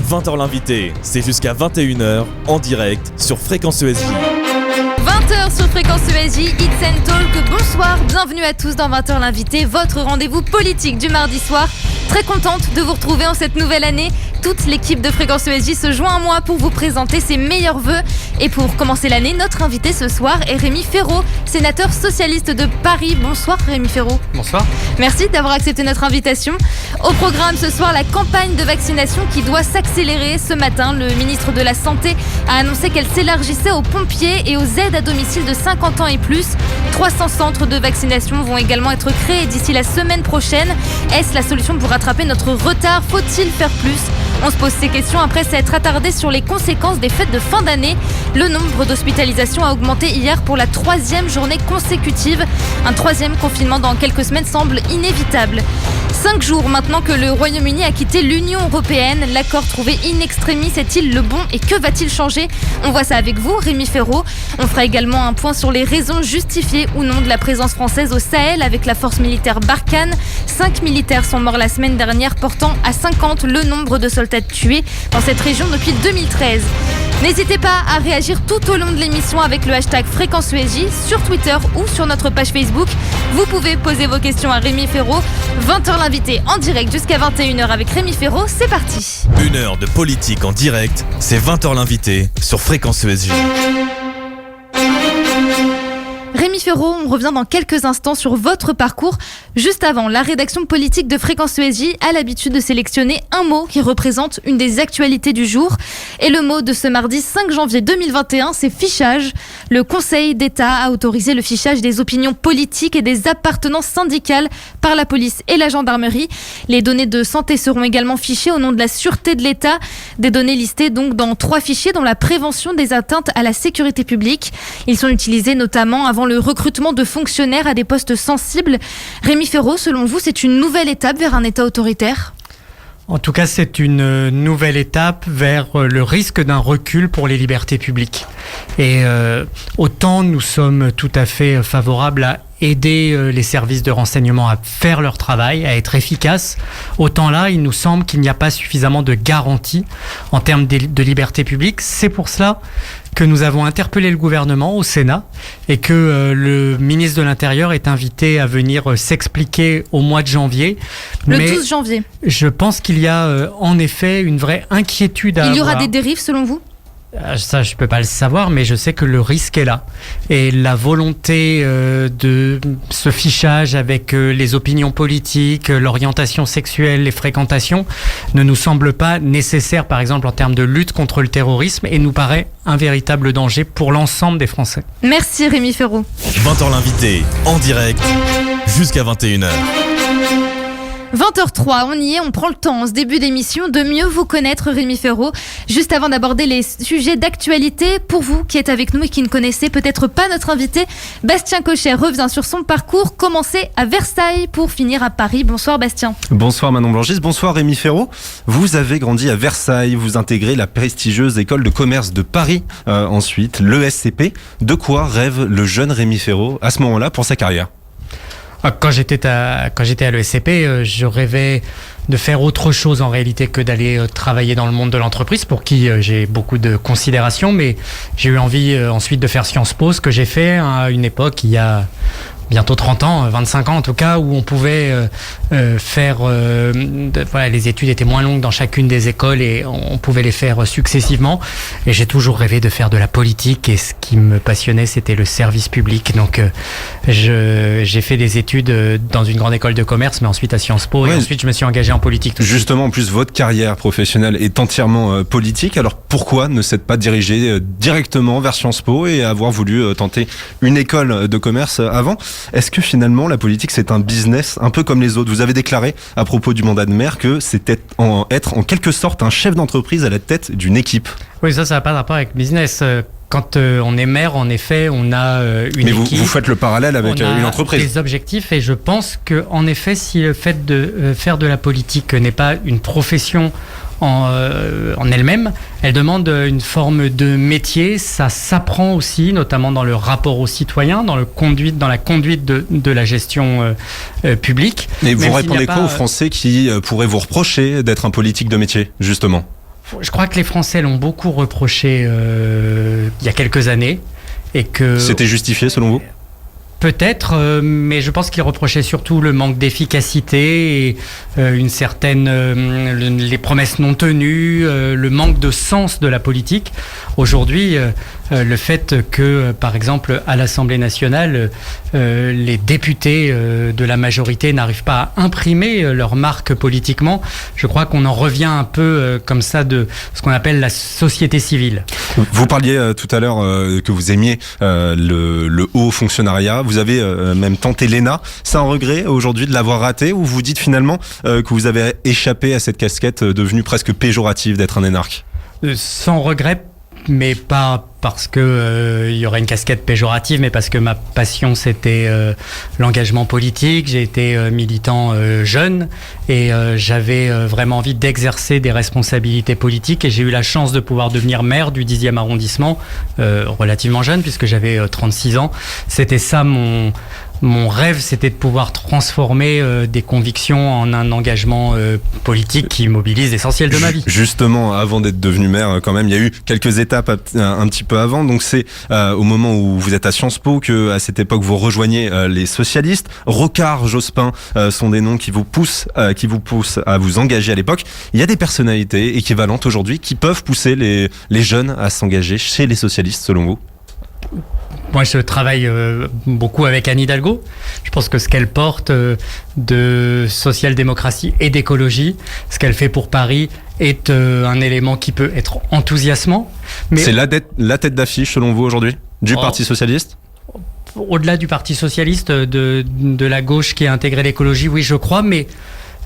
20h l'invité, c'est jusqu'à 21h en direct sur Fréquence ESJ. 20h sur Fréquence ESJ, It's and Talk. Bonsoir, bienvenue à tous dans 20h l'invité, votre rendez-vous politique du mardi soir. Très contente de vous retrouver en cette nouvelle année. Toute l'équipe de Fréquence ESJ se joint à moi pour vous présenter ses meilleurs vœux. Et pour commencer l'année, notre invité ce soir est Rémi Féraud, sénateur socialiste de Paris. Bonsoir Rémi Féraud. Bonsoir. Merci d'avoir accepté notre invitation. Au programme ce soir, la campagne de vaccination qui doit s'accélérer. Ce matin, le ministre de la Santé a annoncé qu'elle s'élargissait aux pompiers et aux aides à domicile de 50 ans et plus. 300 centres de vaccination vont également être créés d'ici la semaine prochaine. Est-ce la solution pour rattraper notre retard? Faut-il faire plus? On se pose ces questions après s'être attardé sur les conséquences des fêtes de fin d'année. Le nombre d'hospitalisations a augmenté hier pour la 3e journée consécutive. Un 3e confinement dans quelques semaines semble inévitable. 5 jours maintenant que le Royaume-Uni a quitté l'Union européenne, l'accord trouvé in extremis est-il le bon et que va-t-il changer? On voit ça avec vous, Rémi Féraud. On fera également un point sur les raisons justifiées ou non de la présence française au Sahel avec la force militaire Barkhane. 5 militaires sont morts la semaine dernière, portant à 50 le nombre de soldats tués dans cette région depuis 2013. N'hésitez pas à réagir tout au long de l'émission avec le hashtag Fréquence ESJ sur Twitter ou sur notre page Facebook. Vous pouvez poser vos questions à Rémi Féraud. 20h l'invité en direct jusqu'à 21h avec Rémi Féraud. C'est parti. Une heure de politique en direct, c'est 20h l'invité sur Fréquence ESJ. Rémi Féraud, on revient dans quelques instants sur votre parcours. Juste avant, la rédaction politique de Fréquence ESJ a l'habitude de sélectionner un mot qui représente une des actualités du jour. Et le mot de ce mardi 5 janvier 2021, c'est fichage. Le Conseil d'État a autorisé le fichage des opinions politiques et des appartenances syndicales par la police et la gendarmerie. Les données de santé seront également fichées au nom de la sûreté de l'État. Des données listées donc dans 3 fichiers dont la prévention des atteintes à la sécurité publique. Ils sont utilisés notamment avant le recrutement de fonctionnaires à des postes sensibles. Rémi Féraud, selon vous, c'est une nouvelle étape vers un État autoritaire ? En tout cas, c'est une nouvelle étape vers le risque d'un recul pour les libertés publiques. Et autant nous sommes tout à fait favorables à aider les services de renseignement à faire leur travail, à être efficaces, autant là, il nous semble qu'il n'y a pas suffisamment de garanties en termes de liberté publique. C'est pour cela que nous avons interpellé le gouvernement au Sénat et que le ministre de l'Intérieur est invité à venir s'expliquer au mois de janvier. Le 12 janvier. Je pense qu'il y a en effet une vraie inquiétude à avoir. Il y aura des dérives selon vous ? Ça, je peux pas le savoir, mais je sais que le risque est là. Et la volonté de ce fichage avec les opinions politiques, l'orientation sexuelle, les fréquentations, ne nous semble pas nécessaire, par exemple, en termes de lutte contre le terrorisme, et nous paraît un véritable danger pour l'ensemble des Français. Merci Rémi Féraud. 20h l'invité, en direct, jusqu'à 21h. 20h03, on y est, on prend le temps en ce début d'émission de mieux vous connaître, Rémi Féraud. Juste avant d'aborder les sujets d'actualité, pour vous qui êtes avec nous et qui ne connaissez peut-être pas notre invité, Bastien Cochet revient sur son parcours, commencé à Versailles pour finir à Paris. Bonsoir Bastien. Bonsoir Manon Blangis, bonsoir Rémi Féraud. Vous avez grandi à Versailles, vous intégrez la prestigieuse école de commerce de Paris, ensuite l'ESCP. De quoi rêve le jeune Rémi Féraud à ce moment-là pour sa carrière ? Quand j'étais à l'ESCP, je rêvais de faire autre chose en réalité que d'aller travailler dans le monde de l'entreprise, pour qui j'ai beaucoup de considération, mais j'ai eu envie ensuite de faire Sciences Po, ce que j'ai fait à une époque, il y a bientôt 30 ans, 25 ans en tout cas, où on pouvait faire... voilà, les études étaient moins longues dans chacune des écoles et on pouvait les faire successivement. Et j'ai toujours rêvé de faire de la politique, et ce qui me passionnait, c'était le service public. Donc j'ai fait des études dans une grande école de commerce, mais ensuite à Sciences Po, et ensuite je me suis engagé en politique. Justement, en plus, votre carrière professionnelle est entièrement politique. Alors pourquoi ne s'être pas dirigé directement vers Sciences Po et avoir voulu tenter une école de commerce avant ? Est-ce que finalement la politique c'est un business un peu comme les autres ? Vous avez déclaré à propos du mandat de maire que c'était être en quelque sorte un chef d'entreprise à la tête d'une équipe. Oui, ça n'a pas de rapport avec le business. Quand on est maire, en effet, on a une équipe. Mais vous faites le parallèle avec une entreprise. Des objectifs, et je pense que, en effet, si le fait de faire de la politique n'est pas une profession en elle-même, elle demande une forme de métier. Ça s'apprend aussi, notamment dans le rapport aux citoyens, dans la conduite de la gestion publique. Mais vous répondez quoi aux Français qui pourraient vous reprocher d'être un politique de métier, justement ? Je crois que les Français l'ont beaucoup reproché il y a quelques années. Et que c'était justifié selon vous ? Peut-être, mais je pense qu'il reprochait surtout le manque d'efficacité et une certaine les promesses non tenues, le manque de sens de la politique. Aujourd'hui, le fait que, par exemple, à l'Assemblée nationale, les députés de la majorité n'arrivent pas à imprimer leur marque politiquement, je crois qu'on en revient un peu comme ça de ce qu'on appelle la société civile. Vous parliez tout à l'heure que vous aimiez le haut fonctionnariat. Vous avez même tenté l'ENA. C'est un regret aujourd'hui de l'avoir raté, ou vous dites finalement que vous avez échappé à cette casquette devenue presque péjorative d'être un énarque ? Sans regret, mais pas parce que il y aurait une casquette péjorative, mais parce que ma passion c'était l'engagement politique. J'ai été militant jeune et j'avais vraiment envie d'exercer des responsabilités politiques, et j'ai eu la chance de pouvoir devenir maire du 10e arrondissement relativement jeune, puisque j'avais 36 ans. C'était ça mon rêve, c'était de pouvoir transformer des convictions en un engagement politique qui mobilise l'essentiel de ma vie. Justement, avant d'être devenu maire, quand même, il y a eu quelques étapes un petit peu avant. Donc c'est au moment où vous êtes à Sciences Po que, à cette époque, vous rejoignez les socialistes. Rocard, Jospin sont des noms qui vous poussent à vous engager à l'époque. Il y a des personnalités équivalentes aujourd'hui qui peuvent pousser les jeunes à s'engager chez les socialistes, selon vous ? Moi, je travaille beaucoup avec Anne Hidalgo. Je pense que ce qu'elle porte de social-démocratie et d'écologie, ce qu'elle fait pour Paris, est un élément qui peut être enthousiasmant. Mais c'est la tête d'affiche, selon vous, aujourd'hui, du Parti socialiste ? Au-delà du Parti socialiste, de la gauche qui a intégré l'écologie, oui, je crois, mais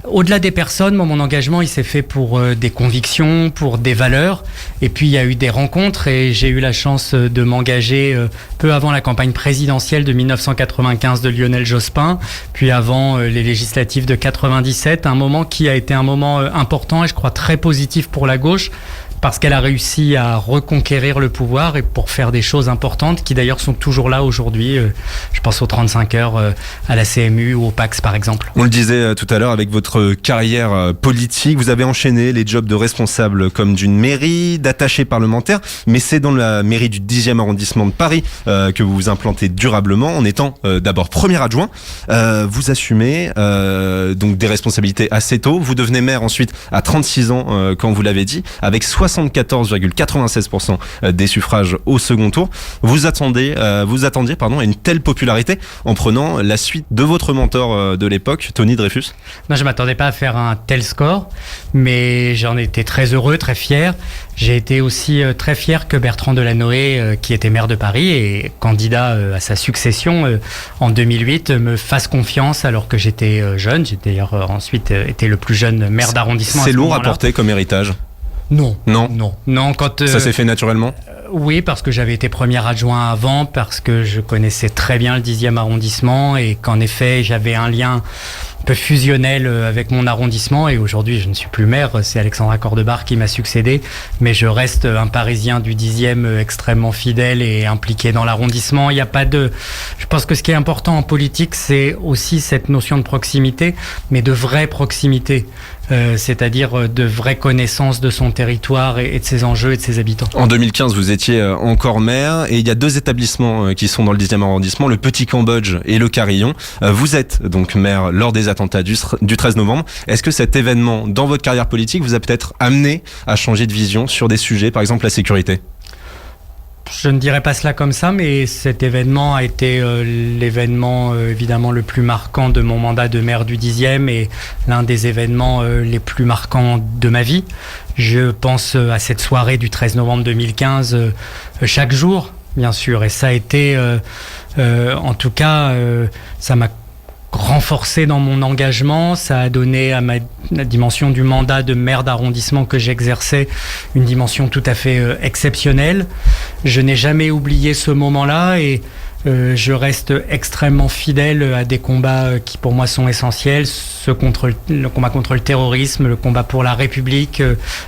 au-delà des personnes, moi, mon engagement, il s'est fait pour des convictions, pour des valeurs. Et puis, il y a eu des rencontres, et j'ai eu la chance de m'engager peu avant la campagne présidentielle de 1995 de Lionel Jospin, puis avant les législatives de 97, un moment qui a été un moment important et je crois très positif pour la gauche, parce qu'elle a réussi à reconquérir le pouvoir et pour faire des choses importantes qui d'ailleurs sont toujours là aujourd'hui. Je pense aux 35 heures, à la CMU ou au PAX par exemple. On le disait tout à l'heure, avec votre carrière politique, vous avez enchaîné les jobs de responsable comme d'une mairie, d'attaché parlementaire, mais c'est dans la mairie du 10e arrondissement de Paris que vous vous implantez durablement en étant d'abord premier adjoint. Vous assumez donc des responsabilités assez tôt. Vous devenez maire ensuite à 36 ans, quand vous l'avez dit, avec 74,96% des suffrages au second tour. Vous attendiez à une telle popularité en prenant la suite de votre mentor de l'époque, Tony Dreyfus ? Non, je ne m'attendais pas à faire un tel score, mais j'en étais très heureux, très fier. J'ai été aussi très fier que Bertrand Delanoë, qui était maire de Paris et candidat à sa succession en 2008, me fasse confiance alors que j'étais jeune. J'ai d'ailleurs ensuite été le plus jeune maire d'arrondissement. C'est lourd à porter comme héritage ? Non. Quand ça s'est fait naturellement ? Oui, parce que j'avais été premier adjoint avant, parce que je connaissais très bien le 10e arrondissement et qu'en effet, j'avais un lien un peu fusionnel avec mon arrondissement. Et aujourd'hui, je ne suis plus maire, c'est Alexandra Cordebar qui m'a succédé. Mais je reste un Parisien du 10e extrêmement fidèle et impliqué dans l'arrondissement. Il n'y a pas de... Je pense que ce qui est important en politique, c'est aussi cette notion de proximité, mais de vraie proximité. C'est-à-dire de vraies connaissances de son territoire et de ses enjeux et de ses habitants. En 2015, vous étiez encore maire et il y a deux établissements qui sont dans le 10e arrondissement, le Petit Cambodge et le Carillon. Vous êtes donc maire lors des attentats du 13 novembre. Est-ce que cet événement dans votre carrière politique vous a peut-être amené à changer de vision sur des sujets, par exemple la sécurité ? Je ne dirais pas cela comme ça, mais cet événement a été l'événement évidemment le plus marquant de mon mandat de maire du 10e et l'un des événements les plus marquants de ma vie. Je pense à cette soirée du 13 novembre 2015 chaque jour, bien sûr, et ça a été, en tout cas, ça m'a renforcé dans mon engagement, ça a donné à la dimension du mandat de maire d'arrondissement que j'exerçais une dimension tout à fait exceptionnelle. Je n'ai jamais oublié ce moment-là et Je reste extrêmement fidèle à des combats qui pour moi sont essentiels, le combat contre le terrorisme, le combat pour la République,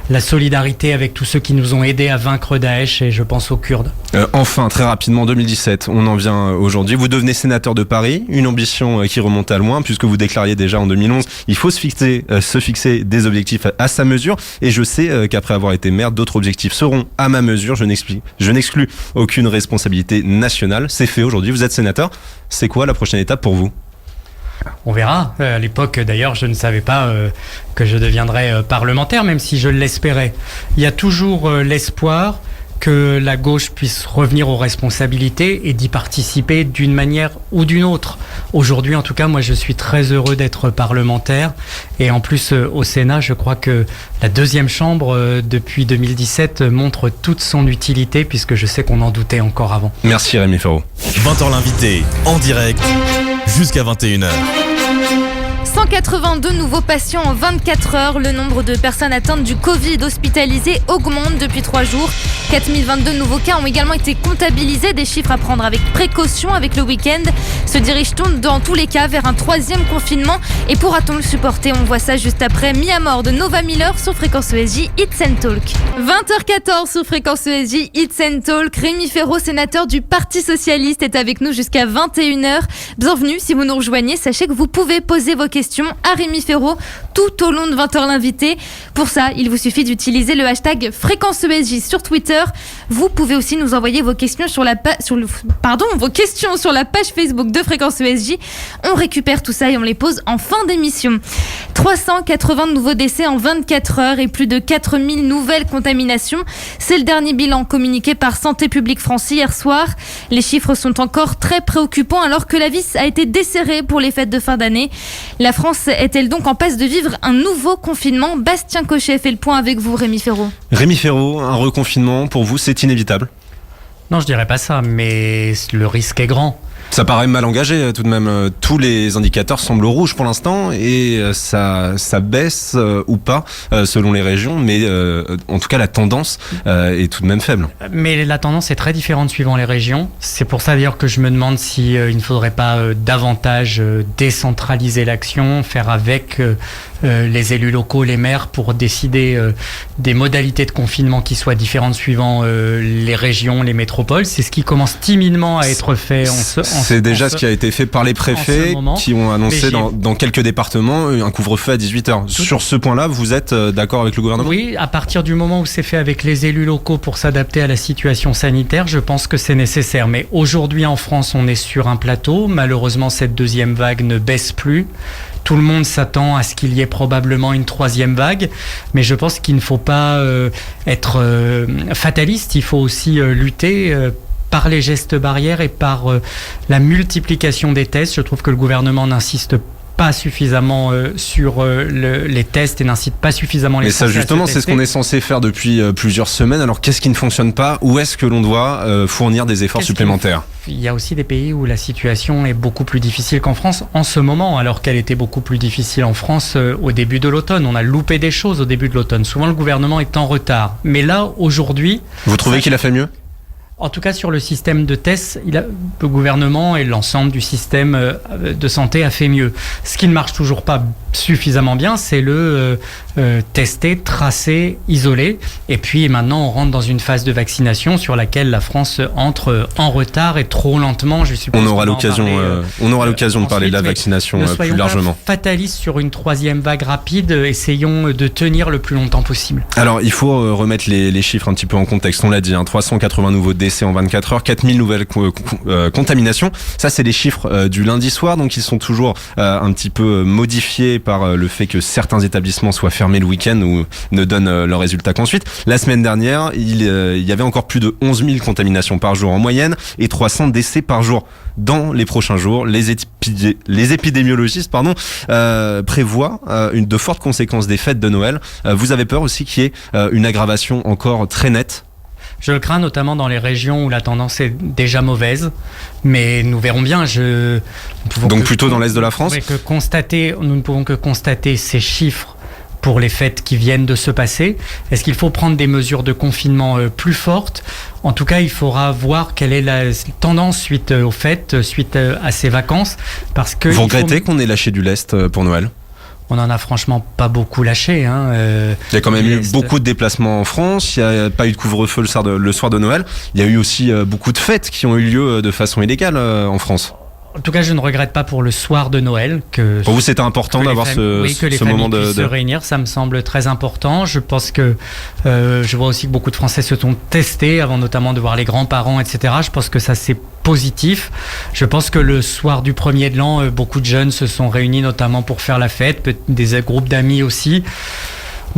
la solidarité avec tous ceux qui nous ont aidés à vaincre Daesh, et je pense aux Kurdes. Enfin, très rapidement, 2017, on en vient aujourd'hui. Vous devenez sénateur de Paris, une ambition qui remonte à loin, puisque vous déclariez déjà en 2011, il faut se fixer des objectifs à sa mesure, et je sais qu'après avoir été maire, d'autres objectifs seront à ma mesure. Je n'exclus aucune responsabilité nationale. C'est fait aujourd'hui, vous êtes sénateur. C'est quoi la prochaine étape pour vous ? On verra. À l'époque, d'ailleurs, je ne savais pas que je deviendrais parlementaire, même si je l'espérais. Il y a toujours l'espoir que la gauche puisse revenir aux responsabilités et d'y participer d'une manière ou d'une autre. Aujourd'hui, en tout cas, moi, je suis très heureux d'être parlementaire. Et en plus, au Sénat, je crois que la deuxième chambre, depuis 2017, montre toute son utilité, puisque je sais qu'on en doutait encore avant. Merci Rémi Ferraud. 20h l'invité, en direct, jusqu'à 21h. 182 nouveaux patients en 24 heures. Le nombre de personnes atteintes du Covid hospitalisées augmente depuis 3 jours. 4022 nouveaux cas ont également été comptabilisés. Des chiffres à prendre avec précaution avec le week-end. Se dirige-t-on dans tous les cas vers un 3e confinement? Et pourra-t-on le supporter? On voit ça juste après Mis à mort de Nova Miller sur Fréquence ESJ Hits and Talk. 20h14 sur Fréquence ESJ Hits and Talk. Rémi Ferraud, sénateur du Parti Socialiste, est avec nous jusqu'à 21h. Bienvenue, si vous nous rejoignez, sachez que vous pouvez poser vos questions à Rémi Ferraud tout au long de 20h l'invité. Pour ça, il vous suffit d'utiliser le hashtag Fréquence ESJ sur Twitter. Vous pouvez aussi nous envoyer vos questions sur la page Facebook de Fréquence ESJ. On récupère tout ça et on les pose en fin d'émission. 380 nouveaux décès en 24 heures et plus de 4000 nouvelles contaminations. C'est le dernier bilan communiqué par Santé publique France hier soir. Les chiffres sont encore très préoccupants alors que la vis a été desserrée pour les fêtes de fin d'année. La France est-elle donc en passe de vivre un nouveau confinement? Bastien Cochet fait le point avec vous, Rémi Ferraud. Rémi Ferraud, un reconfinement, pour vous, c'est inévitable? Non, je dirais pas ça, mais le risque est grand. Ça paraît mal engagé tout de même. Tous les indicateurs semblent au rouge pour l'instant et ça baisse ou pas selon les régions, mais en tout cas la tendance est tout de même faible. Mais la tendance est très différente suivant les régions. C'est pour ça d'ailleurs que je me demande si il ne faudrait pas davantage décentraliser l'action, faire avec les élus locaux, les maires, pour décider des modalités de confinement qui soient différentes suivant les régions, les métropoles. C'est ce qui commence timidement à être fait c'est déjà ce qui a été fait par les préfets qui ont annoncé dans quelques départements un couvre-feu à 18h. Sur ce point-là, vous êtes d'accord avec le gouvernement? Oui, à partir du moment où c'est fait avec les élus locaux pour s'adapter à la situation sanitaire, je pense que c'est nécessaire. Mais aujourd'hui en France, on est sur un plateau. Malheureusement, cette deuxième vague ne baisse plus. Tout le monde s'attend à ce qu'il y ait probablement une 3e vague, mais je pense qu'il ne faut pas être fataliste. Il faut aussi lutter par les gestes barrières et par la multiplication des tests. Je trouve que le gouvernement n'insiste pas suffisamment sur les tests et n'incite pas suffisamment les Français. Mais ça justement, c'est ce qu'on est censé faire depuis plusieurs semaines. Alors qu'est-ce qui ne fonctionne pas? Où est-ce que l'on doit fournir des efforts supplémentaires? Il y a aussi des pays où la situation est beaucoup plus difficile qu'en France en ce moment, alors qu'elle était beaucoup plus difficile en France au début de l'automne. On a loupé des choses au début de l'automne. Souvent le gouvernement est en retard. Mais là, aujourd'hui... Vous trouvez qu'il a fait mieux ? En tout cas, sur le système de tests, le gouvernement et l'ensemble du système de santé a fait mieux. Ce qui ne marche toujours pas suffisamment bien, c'est le tester, tracer, isoler. Et puis maintenant, on rentre dans une phase de vaccination sur laquelle la France entre en retard et trop lentement. Je suppose on aura l'occasion de parler de la vaccination plus largement. Fataliste sur une 3e vague rapide. Essayons de tenir le plus longtemps possible. Alors, il faut remettre les chiffres un petit peu en contexte. On l'a dit, 380 nouveaux décès en 24 heures, 4000 nouvelles contaminations. Ça, c'est les chiffres du lundi soir, donc ils sont toujours un petit peu modifiés par le fait que certains établissements soient fermés le week-end ou ne donnent leurs résultats qu'ensuite. La semaine dernière, il y avait encore plus de 11 000 contaminations par jour en moyenne et 300 décès par jour. Dans les prochains jours, les épidémiologistes prévoient de fortes conséquences des fêtes de Noël. Vous avez peur aussi qu'il y ait une aggravation encore très nette? Je le crains notamment dans les régions où la tendance est déjà mauvaise, mais nous verrons bien. Donc plutôt dans l'est de la France ? Nous ne pouvons que constater ces chiffres pour les fêtes qui viennent de se passer? Est-ce qu'il faut prendre des mesures de confinement plus fortes? En tout cas, il faudra voir quelle est la tendance suite aux fêtes, suite à ces vacances. Parce que vous regrettez qu'on ait lâché du lest pour Noël? On n'en a franchement pas beaucoup lâché. Il y a quand même eu beaucoup de déplacements en France, il n'y a pas eu de couvre-feu le soir de Noël. Il y a eu aussi beaucoup de fêtes qui ont eu lieu de façon illégale en France. En tout cas, je ne regrette pas pour le soir de Noël. Pour vous, c'était important d'avoir ce moment de se réunir. Ça me semble très important. Je pense que je vois aussi que beaucoup de Français se sont testés avant notamment de voir les grands-parents, etc. Je pense que ça, c'est positif. Je pense que le soir du 1er de l'an, beaucoup de jeunes se sont réunis notamment pour faire la fête, des groupes d'amis aussi.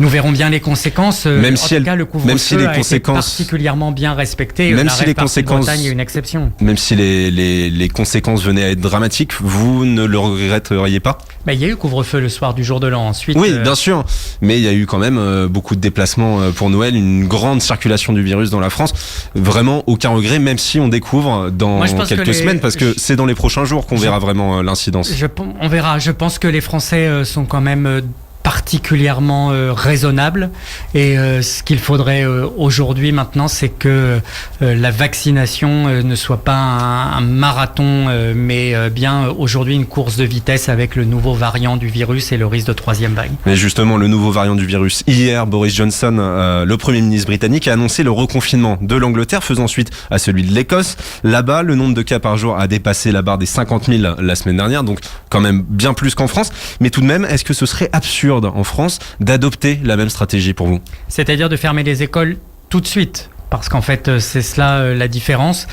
Nous verrons bien les conséquences. Même si le couvre-feu a été particulièrement bien respecté. Même si les conséquences, Bretagne est une exception. Même si les conséquences venaient à être dramatiques, vous ne le regretteriez pas? Il y a eu couvre-feu le soir du jour de l'an. Ensuite, oui, bien sûr. Mais il y a eu quand même beaucoup de déplacements pour Noël, une grande circulation du virus dans la France. Vraiment aucun regret, même si on découvre dans quelques semaines, parce que c'est dans les prochains jours qu'on verra vraiment l'incidence. On verra. Je pense que les Français sont quand même particulièrement raisonnable et ce qu'il faudrait aujourd'hui maintenant, c'est que la vaccination ne soit pas un marathon mais bien aujourd'hui une course de vitesse avec le nouveau variant du virus et le risque de troisième vague. Mais justement, le nouveau variant du virus. Hier, Boris Johnson, le Premier ministre britannique, a annoncé le reconfinement de l'Angleterre, faisant suite à celui de l'Écosse. Là-bas, le nombre de cas par jour a dépassé la barre des 50 000 la semaine dernière, donc quand même bien plus qu'en France. Mais tout de même, est-ce que ce serait absurde en France d'adopter la même stratégie pour vous? C'est-à-dire de fermer les écoles tout de suite, parce qu'en fait c'est cela la différence.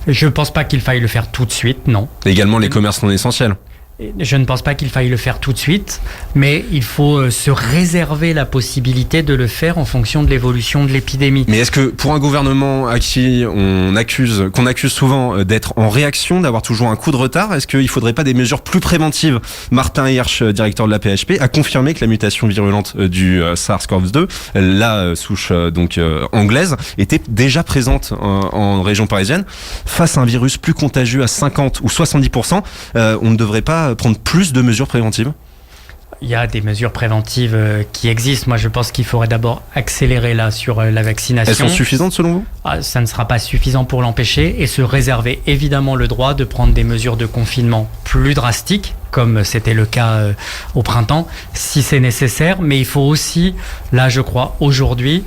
Je ne pense pas qu'il faille le faire tout de suite, non. Et également les commerces non essentiels. Je ne pense pas qu'il faille le faire tout de suite, mais il faut se réserver la possibilité de le faire en fonction de l'évolution de l'épidémie. Mais est-ce que pour un gouvernement à qui qu'on accuse souvent d'être en réaction, d'avoir toujours un coup de retard, est-ce qu'il ne faudrait pas des mesures plus préventives? Martin Hirsch, directeur de la PHP, a confirmé que la mutation virulente du SARS-CoV-2, la souche anglaise, était déjà présente en région parisienne. Face à un virus plus contagieux à 50 ou 70%, on ne devrait pas prendre plus de mesures préventives? Il y a des mesures préventives qui existent. Moi, je pense qu'il faudrait d'abord accélérer là sur la vaccination. Elles sont suffisantes selon vous? Ça ne sera pas suffisant pour l'empêcher et se réserver évidemment le droit de prendre des mesures de confinement plus drastiques, comme c'était le cas au printemps, si c'est nécessaire. Mais il faut aussi, là je crois, aujourd'hui,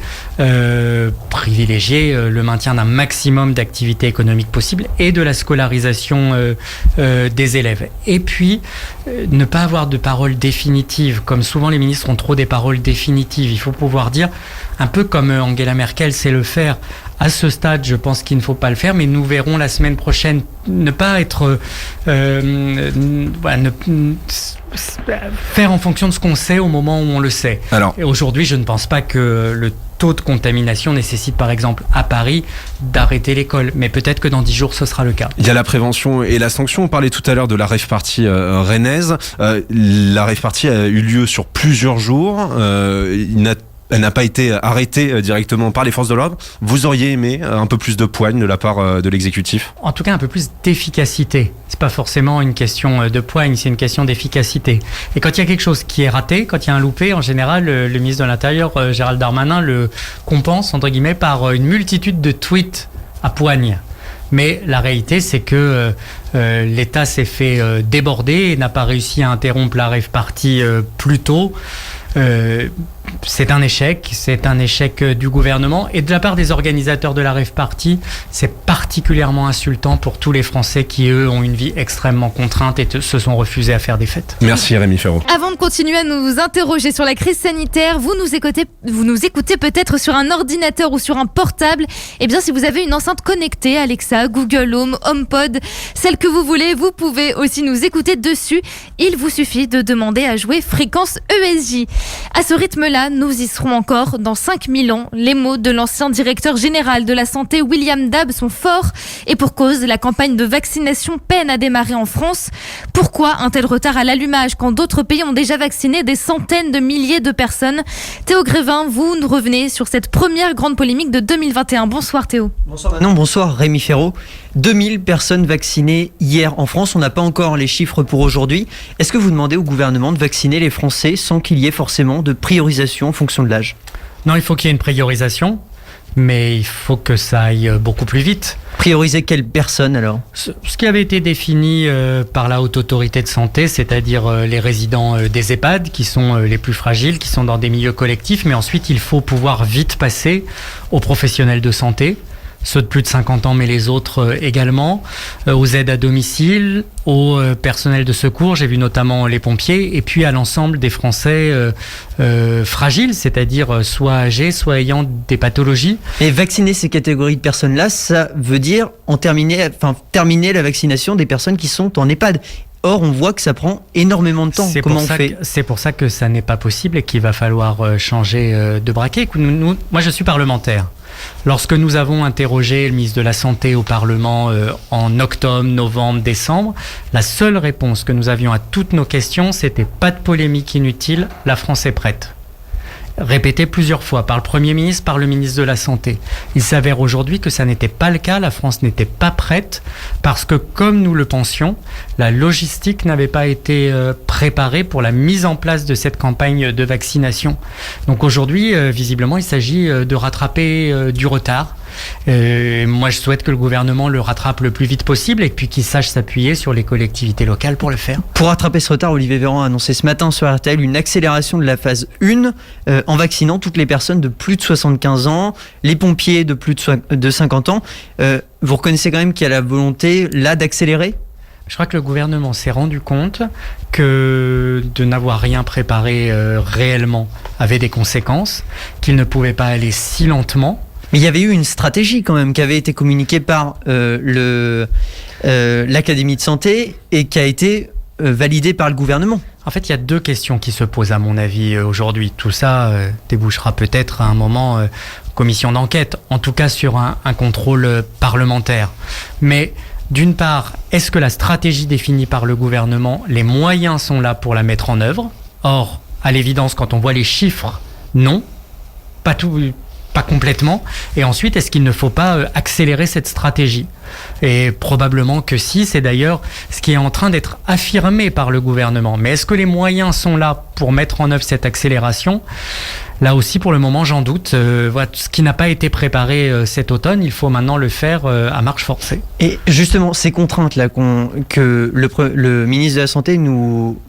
privilégier le maintien d'un maximum d'activités économiques possibles et de la scolarisation des élèves. Et puis, ne pas avoir de paroles définitives. Comme souvent les ministres ont trop des paroles définitives. Il faut pouvoir dire, un peu comme Angela Merkel sait le faire. À ce stade, je pense qu'il ne faut pas le faire, mais nous verrons la semaine prochaine. Ne pas être... faire en fonction de ce qu'on sait au moment où on le sait. Alors, et aujourd'hui, je ne pense pas que le taux de contamination nécessite, par exemple, à Paris, d'arrêter l'école. Mais peut-être que dans 10 jours, ce sera le cas. Il y a la prévention et la sanction. On parlait tout à l'heure de la rave party rennaise. La rave party a eu lieu sur plusieurs jours. Elle n'a pas été arrêtée directement par les forces de l'ordre. Vous auriez aimé un peu plus de poigne de la part de l'exécutif? En tout cas, un peu plus d'efficacité. C'est pas forcément une question de poigne, c'est une question d'efficacité. Et quand il y a quelque chose qui est raté, quand il y a un loupé, en général, le ministre de l'Intérieur, Gérald Darmanin, le compense, entre guillemets, par une multitude de tweets à poigne. Mais la réalité, c'est que l'État s'est fait déborder et n'a pas réussi à interrompre la rave party plus tôt. C'est un échec du gouvernement et de la part des organisateurs de la rave party, c'est particulièrement insultant pour tous les Français qui, eux, ont une vie extrêmement contrainte et se sont refusés à faire des fêtes. Merci Rémi Ferraud. Avant de continuer à nous interroger sur la crise sanitaire, vous nous écoutez peut-être sur un ordinateur ou sur un portable. Eh bien, si vous avez une enceinte connectée, Alexa, Google Home, HomePod, celle que vous voulez, vous pouvez aussi nous écouter dessus. Il vous suffit de demander à jouer Fréquence ESJ. À ce rythme-là, là, nous y serons encore dans 5000 ans. Les mots de l'ancien directeur général de la santé, William Dab, sont forts. Et pour cause, la campagne de vaccination peine à démarrer en France. Pourquoi un tel retard à l'allumage quand d'autres pays ont déjà vacciné des centaines de milliers de personnes? Théo Grévin, vous nous revenez sur cette première grande polémique de 2021. Bonsoir Théo. Bonsoir Manon, bonsoir Rémi Ferraud. 2000 personnes vaccinées hier en France, on n'a pas encore les chiffres pour aujourd'hui. Est-ce que vous demandez au gouvernement de vacciner les Français sans qu'il y ait forcément de priorisation en fonction de l'âge? Non, il faut qu'il y ait une priorisation, mais il faut que ça aille beaucoup plus vite. Prioriser quelles personnes alors? Ce qui avait été défini par la Haute Autorité de Santé, c'est-à-dire les résidents des EHPAD, qui sont les plus fragiles, qui sont dans des milieux collectifs, mais ensuite il faut pouvoir vite passer aux professionnels de santé, ceux de plus de 50 ans, mais les autres également, aux aides à domicile, au personnel de secours, j'ai vu notamment les pompiers, et puis à l'ensemble des Français fragiles, c'est-à-dire soit âgés, soit ayant des pathologies. Et vacciner ces catégories de personnes-là, ça veut dire terminer la vaccination des personnes qui sont en EHPAD. Or, on voit que ça prend énormément de temps. Comment on fait? C'est pour ça que ça n'est pas possible et qu'il va falloir changer de braquet. Écoute, moi, je suis parlementaire. Lorsque nous avons interrogé le ministre de la Santé au Parlement en octobre, novembre, décembre, la seule réponse que nous avions à toutes nos questions, c'était pas de polémique inutile, la France est prête. Répété plusieurs fois par le Premier ministre, par le ministre de la Santé. Il s'avère aujourd'hui que ça n'était pas le cas, la France n'était pas prête parce que, comme nous le pensions, la logistique n'avait pas été préparée pour la mise en place de cette campagne de vaccination. Donc aujourd'hui, visiblement, il s'agit de rattraper du retard. Moi, je souhaite que le gouvernement le rattrape le plus vite possible et puis qu'il sache s'appuyer sur les collectivités locales pour le faire. Pour rattraper ce retard, Olivier Véran a annoncé ce matin sur RTL une accélération de la phase 1 en vaccinant toutes les personnes de plus de 75 ans, les pompiers de plus de 50 ans. Vous reconnaissez quand même qu'il y a la volonté là d'accélérer ? Je crois que le gouvernement s'est rendu compte que de n'avoir rien préparé réellement avait des conséquences, qu'il ne pouvait pas aller si lentement. Mais il y avait eu une stratégie quand même qui avait été communiquée par l'Académie de santé et qui a été validée par le gouvernement. En fait, il y a deux questions qui se posent à mon avis aujourd'hui. Tout ça débouchera peut-être à un moment commission d'enquête, en tout cas sur un contrôle parlementaire. Mais d'une part, est-ce que la stratégie définie par le gouvernement, les moyens sont là pour la mettre en œuvre? Or, à l'évidence, quand on voit les chiffres, non, pas complètement. Et ensuite, est-ce qu'il ne faut pas accélérer cette stratégie? Et probablement que si, c'est d'ailleurs ce qui est en train d'être affirmé par le gouvernement. Mais est-ce que les moyens sont là pour mettre en œuvre cette accélération? Là aussi, pour le moment, j'en doute. Voilà, ce qui n'a pas été préparé cet automne, il faut maintenant le faire à marche forcée. Et justement, ces contraintes-là que le ministre de la Santé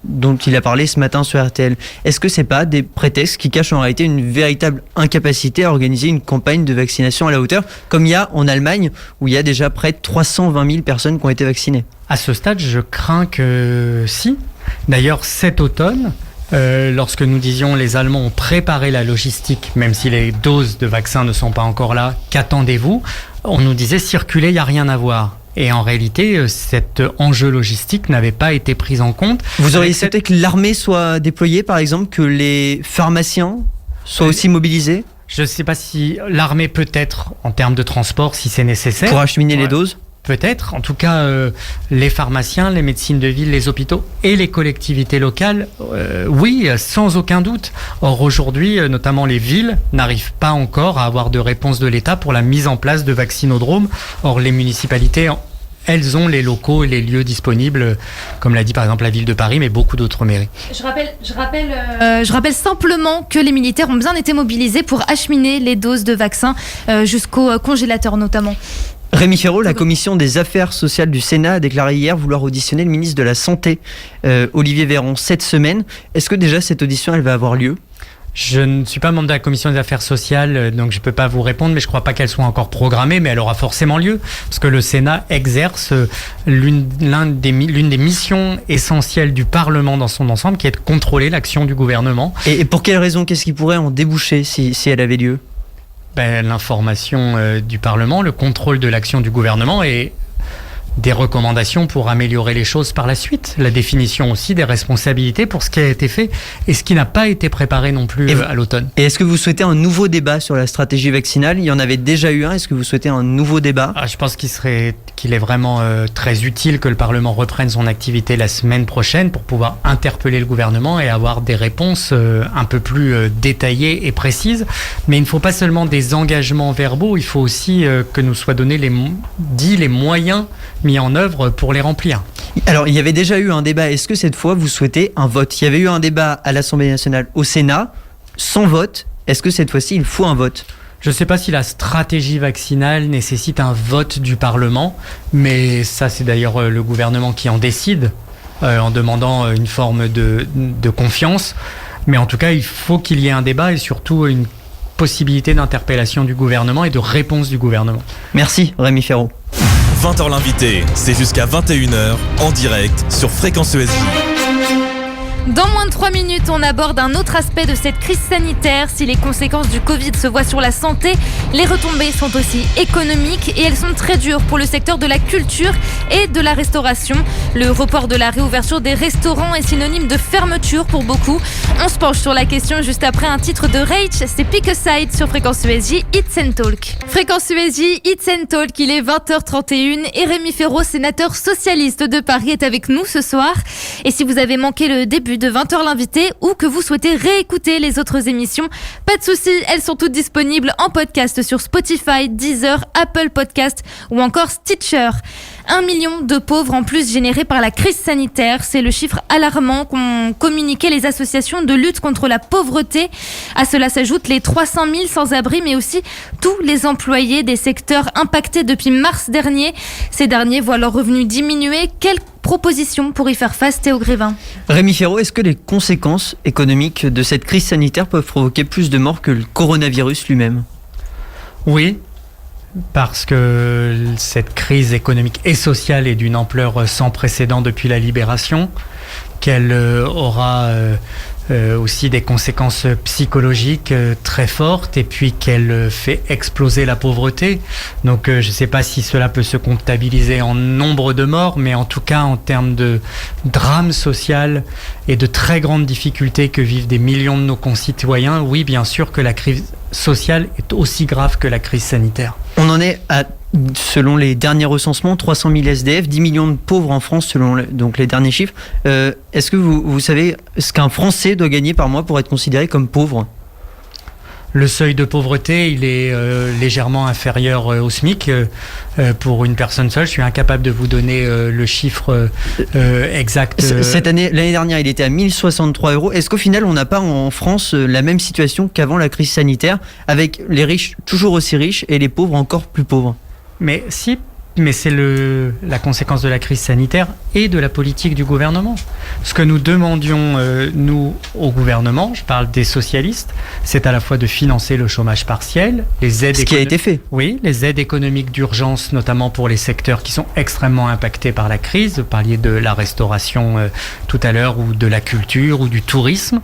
dont il a parlé ce matin sur RTL, est-ce que c'est pas des prétextes qui cachent en réalité une véritable incapacité à organiser une campagne de vaccination à la hauteur, comme il y a en Allemagne, où il y a déjà près de 320 000 personnes qui ont été vaccinées? À ce stade, je crains que si. D'ailleurs, cet automne, lorsque nous disions les Allemands ont préparé la logistique, même si les doses de vaccins ne sont pas encore là, qu'attendez-vous? On nous disait circuler, il n'y a rien à voir. Et en réalité, cet enjeu logistique n'avait pas été pris en compte. Vous auriez souhaité que l'armée soit déployée, par exemple, que les pharmaciens soient aussi mobilisés? Je ne sais pas si l'armée peut être, en termes de transport, si c'est nécessaire. Pour acheminer les doses? Peut-être. En tout cas, les pharmaciens, les médecines de ville, les hôpitaux et les collectivités locales, oui, sans aucun doute. Or, aujourd'hui, notamment les villes n'arrivent pas encore à avoir de réponse de l'État pour la mise en place de vaccinodromes. Or, les municipalités, elles ont les locaux et les lieux disponibles, comme l'a dit par exemple la ville de Paris, mais beaucoup d'autres mairies. Je rappelle simplement que les militaires ont bien été mobilisés pour acheminer les doses de vaccins jusqu'au congélateur notamment. Rémi Ferraud, la commission des affaires sociales du Sénat a déclaré hier vouloir auditionner le ministre de la Santé, Olivier Véran, cette semaine. Est-ce que déjà cette audition, elle va avoir lieu? Je ne suis pas membre de la commission des affaires sociales, donc je ne peux pas vous répondre, mais je ne crois pas qu'elle soit encore programmée, mais elle aura forcément lieu, parce que le Sénat exerce l'une des missions essentielles du Parlement dans son ensemble, qui est de contrôler l'action du gouvernement. Et pour quelle raison? Qu'est-ce qui pourrait en déboucher si elle avait lieu? L'information du Parlement, le contrôle de l'action du gouvernement et des recommandations pour améliorer les choses par la suite. La définition aussi des responsabilités pour ce qui a été fait et ce qui n'a pas été préparé non plus à l'automne. Et est-ce que vous souhaitez un nouveau débat sur la stratégie vaccinale ? Il y en avait déjà eu un. Est-ce que vous souhaitez un nouveau débat ? Je pense qu'il est vraiment très utile que le Parlement reprenne son activité la semaine prochaine pour pouvoir interpeller le gouvernement et avoir des réponses un peu plus détaillées et précises. Mais il ne faut pas seulement des engagements verbaux, il faut aussi que nous soient donnés les moyens mis en œuvre pour les remplir. Alors, il y avait déjà eu un débat. Est-ce que cette fois, vous souhaitez un vote ? Il y avait eu un débat à l'Assemblée nationale, au Sénat, sans vote. Est-ce que cette fois-ci, il faut un vote ? Je ne sais pas si la stratégie vaccinale nécessite un vote du Parlement, mais ça, c'est d'ailleurs le gouvernement qui en décide, en demandant une forme de confiance. Mais en tout cas, il faut qu'il y ait un débat et surtout une possibilité d'interpellation du gouvernement et de réponse du gouvernement. Merci, Rémi Ferraud. 20h l'invité, c'est jusqu'à 21h en direct sur Fréquence ESJ. Dans moins de 3 minutes, on aborde un autre aspect de cette crise sanitaire. Si les conséquences du Covid se voient sur la santé, les retombées sont aussi économiques et elles sont très dures pour le secteur de la culture et de la restauration. Le report de la réouverture des restaurants est synonyme de fermeture pour beaucoup. On se penche sur la question juste après un titre de Rage, c'est Pick a Side sur Fréquence ESJ, Hits and Talk. Fréquence ESJ, Hits and Talk, il est 20h31 et Rémi Ferraud, sénateur socialiste de Paris, est avec nous ce soir. Et si vous avez manqué le début de 20h l'invité ou que vous souhaitez réécouter les autres émissions, pas de souci, elles sont toutes disponibles en podcast sur Spotify, Deezer, Apple Podcast ou encore Stitcher. 1 million de pauvres en plus générés par la crise sanitaire, c'est le chiffre alarmant qu'ont communiqué les associations de lutte contre la pauvreté. À cela s'ajoutent les 300 000 sans-abri, mais aussi tous les employés des secteurs impactés depuis mars dernier. Ces derniers voient leurs revenus diminuer. Quelles propositions pour y faire face, Théo Grévin ? Rémi Ferraud, est-ce que les conséquences économiques de cette crise sanitaire peuvent provoquer plus de morts que le coronavirus lui-même ? Oui. Parce que cette crise économique et sociale est d'une ampleur sans précédent depuis la libération, qu'elle aura aussi des conséquences psychologiques très fortes et puis qu'elle fait exploser la pauvreté. Donc je ne sais pas si cela peut se comptabiliser en nombre de morts, mais en tout cas en termes de drame social et de très grandes difficultés que vivent des millions de nos concitoyens, oui, bien sûr que la crise sociale est aussi grave que la crise sanitaire. On en est à, selon les derniers recensements, 300 000 SDF, 10 millions de pauvres en France selon donc les derniers chiffres. Est-ce que vous savez ce qu'un Français doit gagner par mois pour être considéré comme pauvre ? Le seuil de pauvreté, il est légèrement inférieur au SMIC pour une personne seule. Je suis incapable de vous donner le chiffre exact. L'année dernière, il était à 1063 €. Est-ce qu'au final, on n'a pas en France la même situation qu'avant la crise sanitaire, avec les riches toujours aussi riches et les pauvres encore plus pauvres ? Mais si, mais c'est la conséquence de la crise sanitaire et de la politique du gouvernement. Ce que nous demandions, nous, au gouvernement, je parle des socialistes, c'est à la fois de financer le chômage partiel, les aides... Ce qui a été fait. Oui, les aides économiques d'urgence, notamment pour les secteurs qui sont extrêmement impactés par la crise. Vous parliez de la restauration tout à l'heure, ou de la culture, ou du tourisme.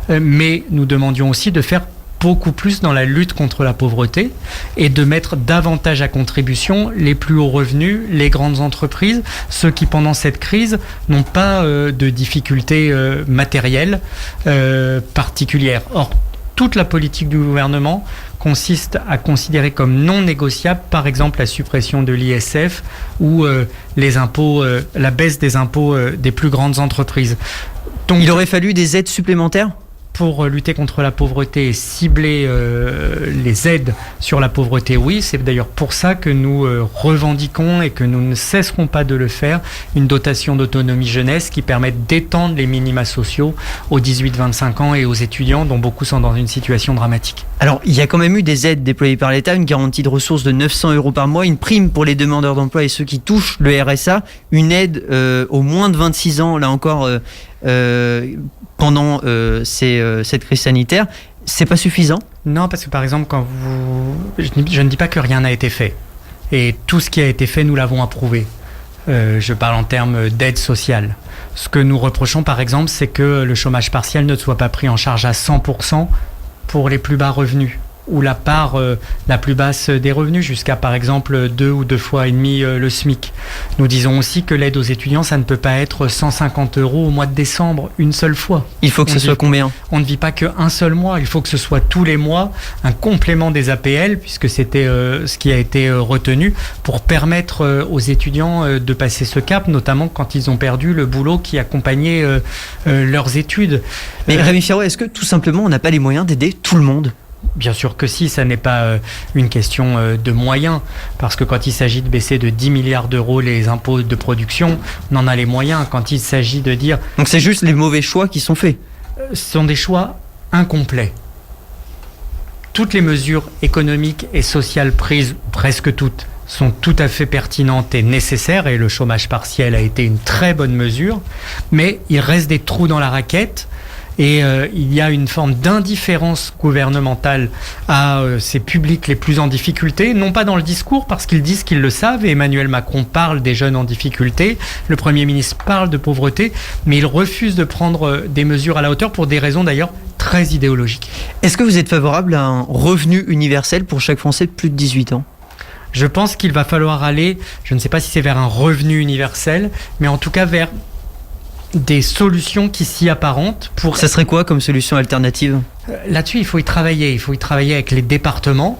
Mais nous demandions aussi de faire beaucoup plus dans la lutte contre la pauvreté et de mettre davantage à contribution les plus hauts revenus, les grandes entreprises, ceux qui pendant cette crise n'ont pas de difficultés matérielles particulières. Or, toute la politique du gouvernement consiste à considérer comme non négociable, par exemple, la suppression de l'ISF ou les impôts, la baisse des impôts des plus grandes entreprises. Donc, il aurait fallu des aides supplémentaires ? Pour lutter contre la pauvreté et cibler les aides sur la pauvreté, oui, c'est d'ailleurs pour ça que nous revendiquons et que nous ne cesserons pas de le faire, une dotation d'autonomie jeunesse qui permette d'étendre les minima sociaux aux 18-25 ans et aux étudiants dont beaucoup sont dans une situation dramatique. Alors, il y a quand même eu des aides déployées par l'État, une garantie de ressources de 900 € par mois, une prime pour les demandeurs d'emploi et ceux qui touchent le RSA, une aide aux moins de 26 ans, là encore... pendant cette crise sanitaire, c'est pas suffisant ? Non, parce que par exemple, je ne dis pas que rien n'a été fait. Et tout ce qui a été fait, nous l'avons approuvé. Je parle en termes d'aide sociale. Ce que nous reprochons, par exemple, c'est que le chômage partiel ne soit pas pris en charge à 100% pour les plus bas revenus, ou la part la plus basse des revenus, jusqu'à par exemple 2 ou 2 fois et demi le SMIC. Nous disons aussi que l'aide aux étudiants, ça ne peut pas être 150 € au mois de décembre, une seule fois. Il faut que ce soit combien ? On ne vit pas qu'un seul mois, il faut que ce soit tous les mois un complément des APL, puisque c'était ce qui a été retenu pour permettre aux étudiants de passer ce cap, notamment quand ils ont perdu le boulot qui accompagnait leurs études. Mais Rémi Ferraud, est-ce que tout simplement on n'a pas les moyens d'aider tout le monde ? Bien sûr que si, ça n'est pas une question de moyens, parce que quand il s'agit de baisser de 10 milliards d'euros les impôts de production, on en a les moyens. Quand il s'agit de dire... Donc c'est juste les mauvais choix qui sont faits. Ce sont des choix incomplets. Toutes les mesures économiques et sociales prises, presque toutes, sont tout à fait pertinentes et nécessaires, et le chômage partiel a été une très bonne mesure, mais il reste des trous dans la raquette. Et il y a une forme d'indifférence gouvernementale à ces publics les plus en difficulté, non pas dans le discours parce qu'ils disent qu'ils le savent, et Emmanuel Macron parle des jeunes en difficulté, le Premier ministre parle de pauvreté, mais il refuse de prendre des mesures à la hauteur pour des raisons d'ailleurs très idéologiques. Est-ce que vous êtes favorable à un revenu universel pour chaque Français de plus de 18 ans ? Je pense qu'il va falloir aller, je ne sais pas si c'est vers un revenu universel, mais en tout cas vers des solutions qui s'y apparentent. Ça serait quoi comme solution alternative ? Là-dessus, il faut y travailler. Il faut y travailler avec les départements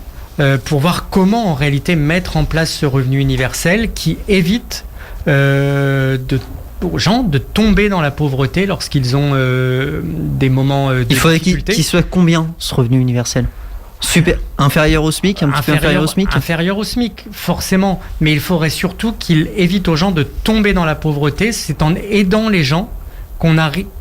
pour voir comment en réalité mettre en place ce revenu universel qui évite aux gens de tomber dans la pauvreté lorsqu'ils ont des moments de difficulté. Il faudrait qu'il soit combien ce revenu universel ? Super, inférieur au SMIC, un petit peu inférieur au SMIC ? Inférieur au SMIC, forcément. Mais il faudrait surtout qu'il évite aux gens de tomber dans la pauvreté. C'est en aidant les gens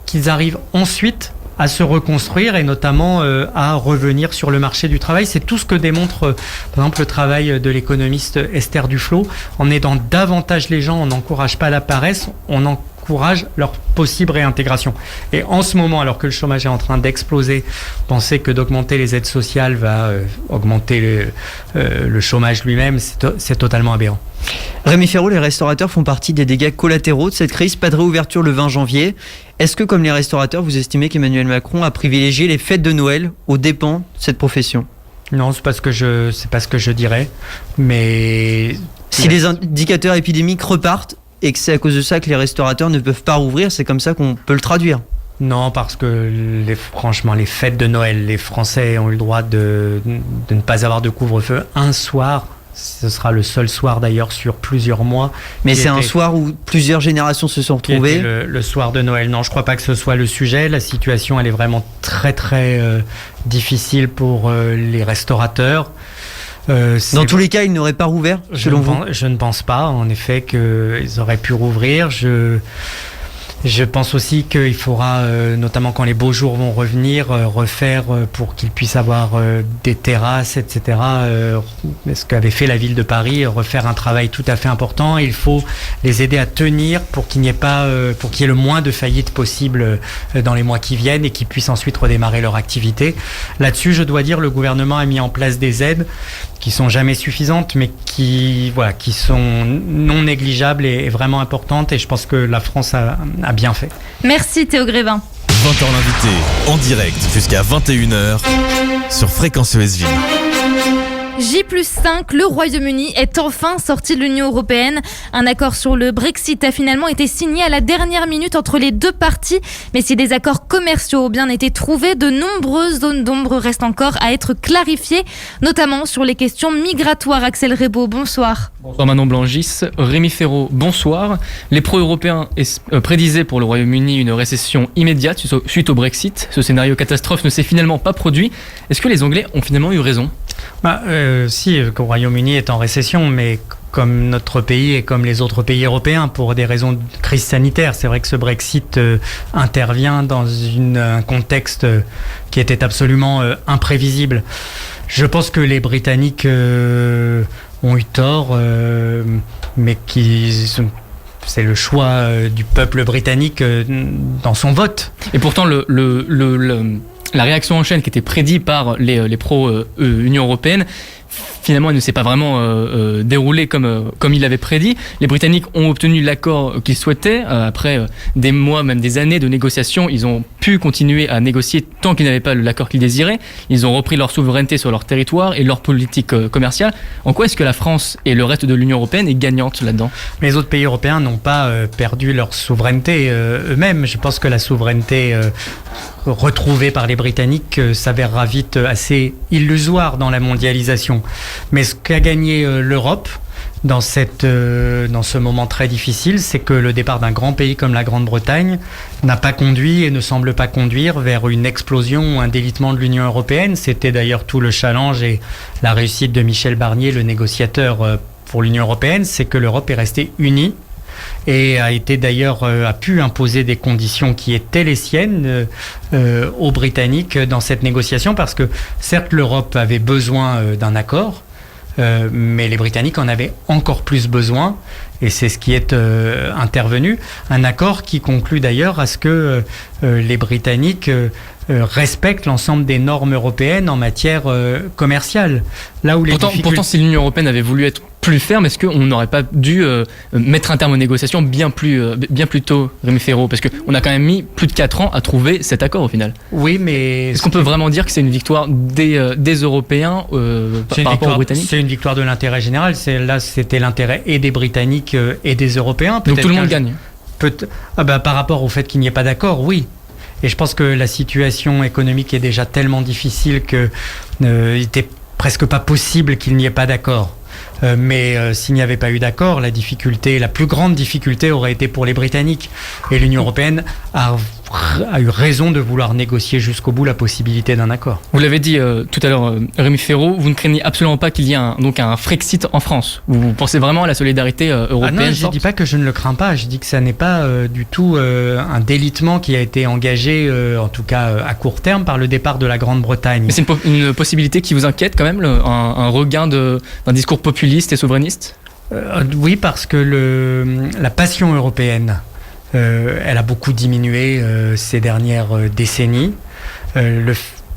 qu'ils arrivent ensuite à se reconstruire et notamment à revenir sur le marché du travail. C'est tout ce que démontre, par exemple, le travail de l'économiste Esther Duflo. En aidant davantage les gens, on n'encourage pas la paresse, on encourage leur possible réintégration. Et en ce moment, alors que le chômage est en train d'exploser, penser que d'augmenter les aides sociales va augmenter le chômage lui-même, c'est totalement aberrant. Rémi Ferraud, les restaurateurs font partie des dégâts collatéraux de cette crise. Pas de réouverture le 20 janvier. Est-ce que, comme les restaurateurs, vous estimez qu'Emmanuel Macron a privilégié les fêtes de Noël aux dépens de cette profession ? Non, c'est pas ce que je dirais. Mais si les indicateurs épidémiques repartent et que c'est à cause de ça que les restaurateurs ne peuvent pas rouvrir, c'est comme ça qu'on peut le traduire. Non, parce que franchement, les fêtes de Noël, les Français ont eu le droit de ne pas avoir de couvre-feu un soir. Ce sera le seul soir d'ailleurs sur plusieurs mois. Mais c'est un soir où plusieurs générations se sont retrouvées. Le soir de Noël. Non, je ne crois pas que ce soit le sujet. La situation, elle est vraiment très très difficile pour les restaurateurs. Dans tous les cas, ils n'auraient pas rouvert, selon vous ? Je ne pense pas, en effet, qu'ils auraient pu rouvrir. Je pense aussi qu'il faudra, notamment quand les beaux jours vont revenir, refaire pour qu'ils puissent avoir des terrasses, etc. Ce qu'avait fait la ville de Paris, refaire un travail tout à fait important. Il faut les aider à tenir pour qu'il n'y ait le moins de faillites possible dans les mois qui viennent et qu'ils puissent ensuite redémarrer leur activité. Là-dessus, je dois dire, le gouvernement a mis en place des aides qui sont jamais suffisantes, mais qui sont non négligeables et vraiment importantes. Et je pense que la France a bien fait. Merci Théo Grévin. 20h l'invité, en direct jusqu'à 21h sur Fréquence ESJ. J+5, le Royaume-Uni est enfin sorti de l'Union européenne. Un accord sur le Brexit a finalement été signé à la dernière minute entre les deux parties. Mais si des accords commerciaux ont bien été trouvés, de nombreuses zones d'ombre restent encore à être clarifiées, notamment sur les questions migratoires. Axel Rebaud, bonsoir. Bonsoir Manon Blangis. Rémi Ferraud, bonsoir. Les pro-européens prédisaient pour le Royaume-Uni une récession immédiate suite au Brexit. Ce scénario catastrophe ne s'est finalement pas produit. Est-ce que les Anglais ont finalement eu raison ? Si, le Royaume-Uni est en récession, mais comme notre pays et comme les autres pays européens, pour des raisons de crise sanitaire. C'est vrai que ce Brexit intervient dans un contexte qui était absolument imprévisible. Je pense que les Britanniques ont eu tort, mais c'est le choix du peuple britannique dans son vote. Et pourtant, la réaction en chaîne qui était prédite par les pro-Union européenne finalement, elle ne s'est pas vraiment déroulée comme il l'avait prédit. Les Britanniques ont obtenu l'accord qu'ils souhaitaient. Après des mois, même des années de négociations, ils ont pu continuer à négocier tant qu'ils n'avaient pas l'accord qu'ils désiraient. Ils ont repris leur souveraineté sur leur territoire et leur politique commerciale. En quoi est-ce que la France et le reste de l'Union européenne est gagnante là-dedans ? Les autres pays européens n'ont pas perdu leur souveraineté eux-mêmes. Je pense que la souveraineté retrouvée par les Britanniques s'avérera vite assez illusoire dans la mondialisation. Mais ce qu'a gagné l'Europe dans ce moment très difficile, c'est que le départ d'un grand pays comme la Grande-Bretagne n'a pas conduit et ne semble pas conduire vers une explosion ou un délitement de l'Union européenne. C'était d'ailleurs tout le challenge et la réussite de Michel Barnier, le négociateur pour l'Union européenne, c'est que l'Europe est restée unie et a pu imposer des conditions qui étaient les siennes aux Britanniques dans cette négociation, parce que certes l'Europe avait besoin d'un accord, mais les Britanniques en avaient encore plus besoin, et c'est ce qui est intervenu. Un accord qui conclut d'ailleurs à ce que les Britanniques respectent l'ensemble des normes européennes en matière commerciale. Là où Pourtant, si l'Union européenne avait voulu être plus ferme, est-ce qu'on n'aurait pas dû mettre un terme aux négociations bien plus tôt, Rémi Féraud ? Parce qu'on a quand même mis plus de 4 ans à trouver cet accord au final. Oui, mais... Est-ce qu'on peut vraiment dire que c'est une victoire des Européens par rapport aux Britanniques ? C'est une victoire de l'intérêt général. C'était l'intérêt et des Britanniques et des Européens. Donc tout le monde gagne ? Par rapport au fait qu'il n'y ait pas d'accord, oui. Et je pense que la situation économique est déjà tellement difficile qu'il n'était presque pas possible qu'il n'y ait pas d'accord. Mais s'il n'y avait pas eu d'accord, la plus grande difficulté aurait été pour les Britanniques. Et l'Union européenne a eu raison de vouloir négocier jusqu'au bout la possibilité d'un accord. Vous l'avez dit tout à l'heure, Rémi Féraud, vous ne craignez absolument pas qu'il y ait un Frexit en France. Vous pensez vraiment à la solidarité européenne ? Non, je ne dis pas que je ne le crains pas. Je dis que ça n'est pas du tout un délitement qui a été engagé, en tout cas à court terme, par le départ de la Grande-Bretagne. Mais c'est une possibilité qui vous inquiète quand même, un regain d'un discours populiste et souverainiste ? Oui, parce que la passion européenne, elle a beaucoup diminué ces dernières décennies.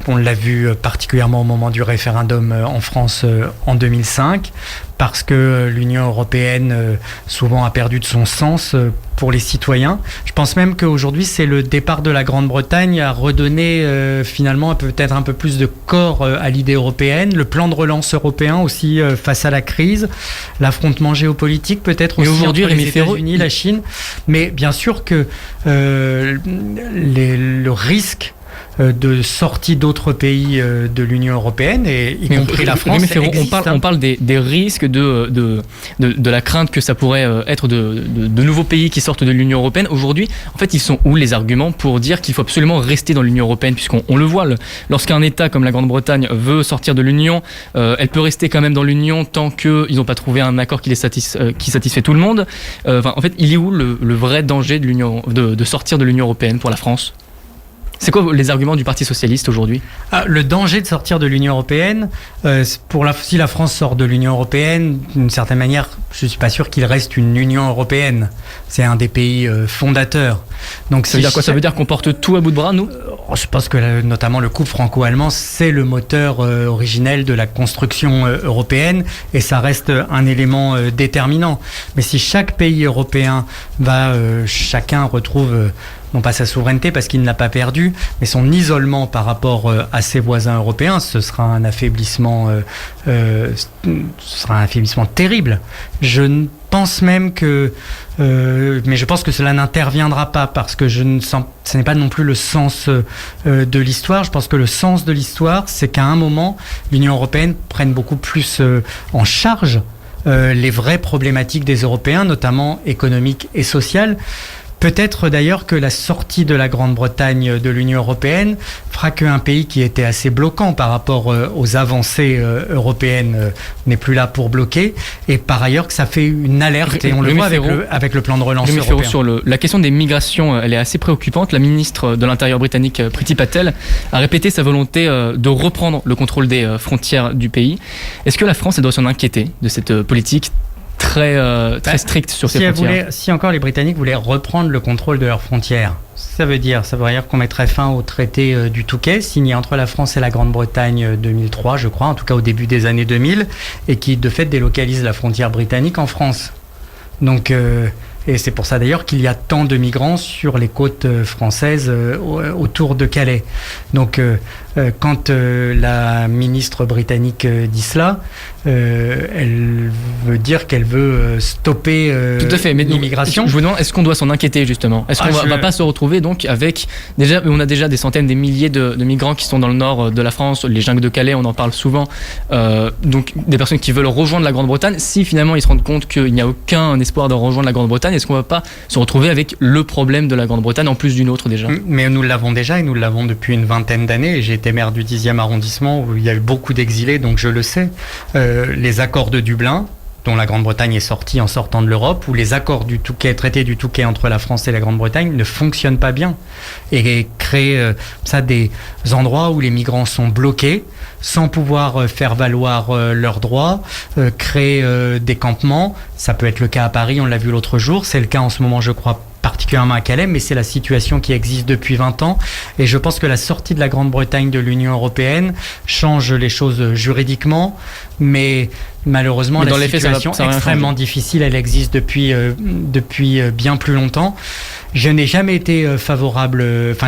On l'a vu particulièrement au moment du référendum en France en 2005, parce que l'Union européenne souvent a perdu de son sens pour les citoyens. Je pense même qu'aujourd'hui, c'est le départ de la Grande-Bretagne à redonner finalement peut-être un peu plus de corps à l'idée européenne, le plan de relance européen aussi face à la crise, l'affrontement géopolitique peut-être aussi entre les États-Unis, la Chine. Mais bien sûr que le risque de sortie d'autres pays de l'Union européenne, et y compris la France. On parle des risques, de la crainte que ça pourrait être de nouveaux pays qui sortent de l'Union européenne. Aujourd'hui, en fait, ils sont où les arguments pour dire qu'il faut absolument rester dans l'Union européenne, puisqu'on le voit, lorsqu'un État comme la Grande-Bretagne veut sortir de l'Union, elle peut rester quand même dans l'Union tant qu'ils n'ont pas trouvé un accord qui satisfait tout le monde. En fait, il est où le vrai danger de sortir de l'Union européenne pour la France ? C'est quoi les arguments du Parti socialiste aujourd'hui ? Le danger de sortir de l'Union européenne, si la France sort de l'Union européenne, d'une certaine manière, je ne suis pas sûr qu'il reste une Union européenne. C'est un des pays fondateurs. Donc, ça veut dire quoi ? Ça veut dire qu'on porte tout à bout de bras, nous ? Je pense que notamment le couple franco-allemand, c'est le moteur originel de la construction européenne, et ça reste un élément déterminant. Mais si chaque pays européen chacun retrouve non pas sa souveraineté parce qu'il ne l'a pas perdue, mais son isolement par rapport à ses voisins européens, ce sera un affaiblissement terrible. Je pense même que, mais je pense que cela n'interviendra pas, parce que ce n'est pas non plus le sens de l'histoire. Je pense que le sens de l'histoire, c'est qu'à un moment, l'Union européenne prenne beaucoup plus en charge les vraies problématiques des Européens, notamment économiques et sociales. Peut-être d'ailleurs que la sortie de la Grande-Bretagne de l'Union européenne fera qu'un pays qui était assez bloquant par rapport aux avancées européennes n'est plus là pour bloquer. Et par ailleurs que ça fait une alerte, et on le voit avec le plan de relance européen. Sur la question des migrations, elle est assez préoccupante. La ministre de l'Intérieur britannique, Priti Patel, a répété sa volonté de reprendre le contrôle des frontières du pays. Est-ce que la France doit s'en inquiéter de cette politique très stricte sur ces frontières. Si encore les Britanniques voulaient reprendre le contrôle de leurs frontières, ça veut dire qu'on mettrait fin au traité du Touquet, signé entre la France et la Grande-Bretagne 2003, je crois, en tout cas au début des années 2000, et qui de fait délocalise la frontière britannique en France. Donc, et c'est pour ça d'ailleurs qu'il y a tant de migrants sur les côtes françaises autour de Calais. Donc, quand la ministre britannique dit cela, elle veut dire qu'elle veut stopper tout à fait, mais l'immigration. Je vous demande, est-ce qu'on doit s'en inquiéter justement? Est-ce qu'on va pas se retrouver donc avec on a déjà des centaines, des milliers de migrants qui sont dans le nord de la France, les jungles de Calais, on en parle souvent, donc des personnes qui veulent rejoindre la Grande-Bretagne. Si finalement ils se rendent compte qu'il n'y a aucun espoir de rejoindre la Grande-Bretagne, est-ce qu'on va pas se retrouver avec le problème de la Grande-Bretagne en plus d'une autre déjà? Mais nous l'avons déjà et nous l'avons depuis une vingtaine d'années. J'ai été maire du 10e arrondissement où il y a eu beaucoup d'exilés, donc je le sais. Les accords de Dublin, dont la Grande-Bretagne est sortie en sortant de l'Europe, ou les accords du Touquet, traités du Touquet entre la France et la Grande-Bretagne ne fonctionnent pas bien et créent des endroits où les migrants sont bloqués sans pouvoir faire valoir leurs droits, créer des campements. Ça peut être le cas à Paris, on l'a vu l'autre jour, c'est le cas en ce moment je crois particulièrement à Calais, mais c'est la situation qui existe depuis 20 ans. Et je pense que la sortie de la Grande-Bretagne de l'Union européenne change les choses juridiquement, mais malheureusement, la situation extrêmement difficile, elle existe depuis bien plus longtemps. Je n'ai jamais été